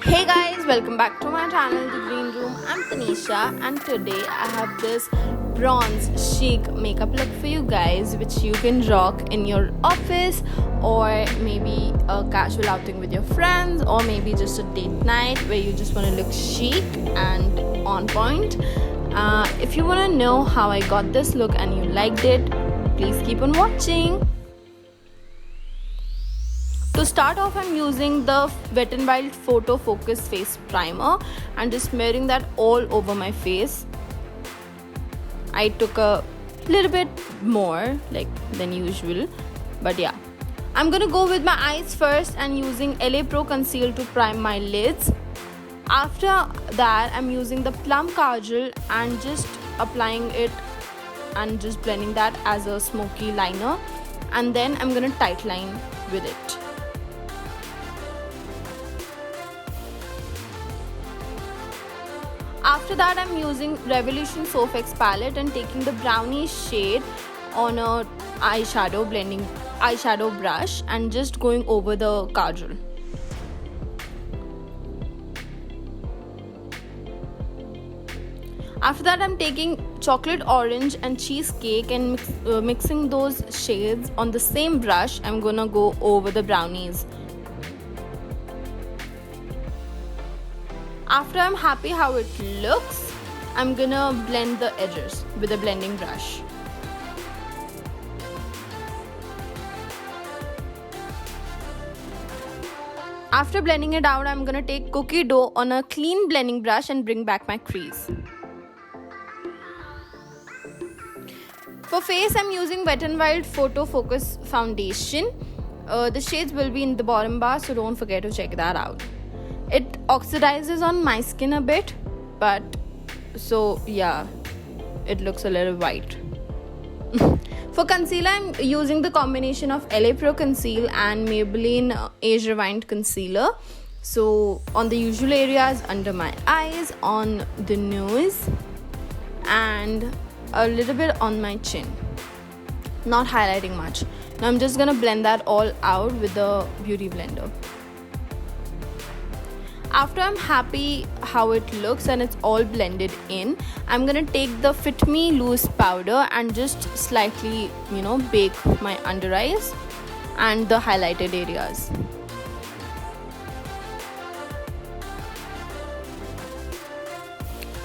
Hey guys, welcome back to my channel, The Green Room. I'm Tanisha, and today I have this bronze chic makeup look for you guys, which you can rock in your office or maybe a casual outing with your friends, or maybe just a date night where you just want to look chic and on point. If you want to know how I got this look and you liked it, please keep on watching. To start off, I'm using the Wet n Wild Photo Focus Face Primer and just smearing that all over my face. I took a little bit more than usual, but yeah. I'm gonna go with my eyes first and using LA Pro Conceal to prime my lids. After that, I'm using the Plum Kajal and just applying it and just blending that as a smoky liner, and then I'm gonna tight line with it. After that, I'm using Revolution Sofx palette and taking the brownie shade on a eyeshadow brush and just going over the kajal. After that, I'm taking chocolate orange and cheesecake and mixing those shades on the same brush. I'm gonna go over the brownies. After I'm happy how it looks, I'm gonna blend the edges with a blending brush. After blending it out, I'm gonna take cookie dough on a clean blending brush and bring back my crease. For face, I'm using Wet n Wild Photo Focus Foundation. The shades will be in the bottom bar, so don't forget to check that out. It oxidizes on my skin a bit, but so yeah, it looks a little white. For concealer, I'm using the combination of LA Pro Conceal and Maybelline Age Rewind Concealer. So on the usual areas, under my eyes, on the nose, and a little bit on my chin. Not highlighting much. Now I'm just gonna blend that all out with the beauty blender. After I'm happy how it looks and it's all blended in, I'm gonna take the Fit Me loose powder and just slightly, bake my under eyes and the highlighted areas.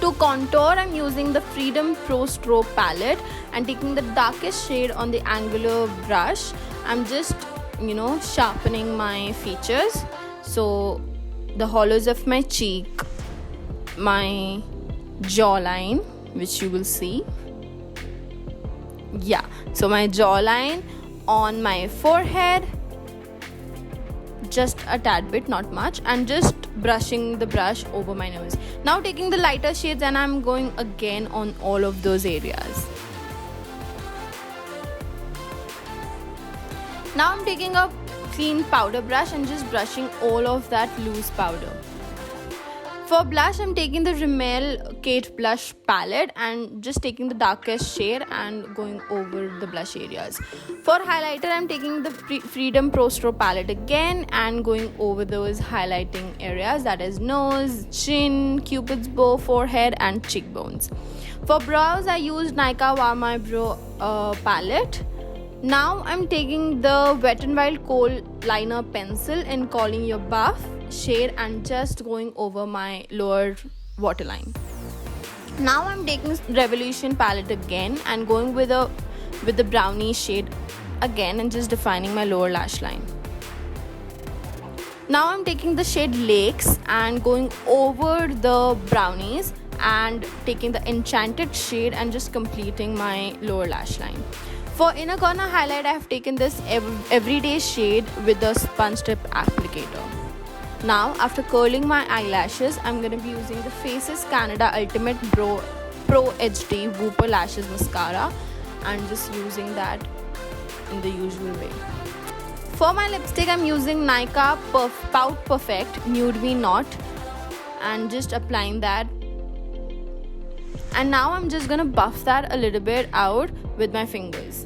To contour, I'm using the Freedom Pro Strobe palette and taking the darkest shade on the angular brush. I'm just, sharpening my features. So the hollows of my cheek, my jawline, which you will see. Yeah, so my jawline, on my forehead, just a tad bit, not much, and just brushing the brush over my nose. Now taking the lighter shades and I'm going again on all of those areas. Now I'm taking a clean powder brush and just brushing all of that loose powder. For blush, I'm taking the Rimmel Kate Blush palette and just taking the darkest shade and going over the blush areas. For highlighter, I'm taking the Freedom Pro Strobe palette again and going over those highlighting areas, that is nose, chin, cupid's bow, forehead and cheekbones. For brows, I used Nykaa Warm Eyebrow palette. Now I'm taking the Wet n Wild Kohl liner pencil and Calling Your Buff shade and just going over my lower waterline. Now I'm taking Revolution palette again and going with the brownie shade again and just defining my lower lash line. Now I'm taking the shade Lakes and going over the brownies and taking the Enchanted shade and just completing my lower lash line. For inner corner highlight, I have taken this Everyday shade with the sponge tip applicator. Now, after curling my eyelashes, I'm going to be using the Faces Canada Ultimate Pro HD Whooper Lashes Mascara and just using that in the usual way. For my lipstick, I'm using Nykaa Pout Perfect Nude Me Not and just applying that. And now I'm just gonna buff that a little bit out with my fingers.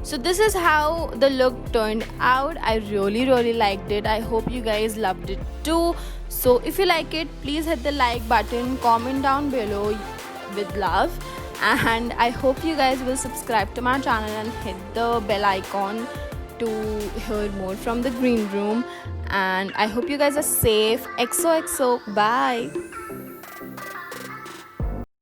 So this is how the look turned out. I really liked it. I hope you guys loved it too. So if you like it, please hit the like button, comment down below with love, and I hope you guys will subscribe to my channel and hit the bell icon to hear more from the green room. And I hope you guys are safe. XOXO, bye.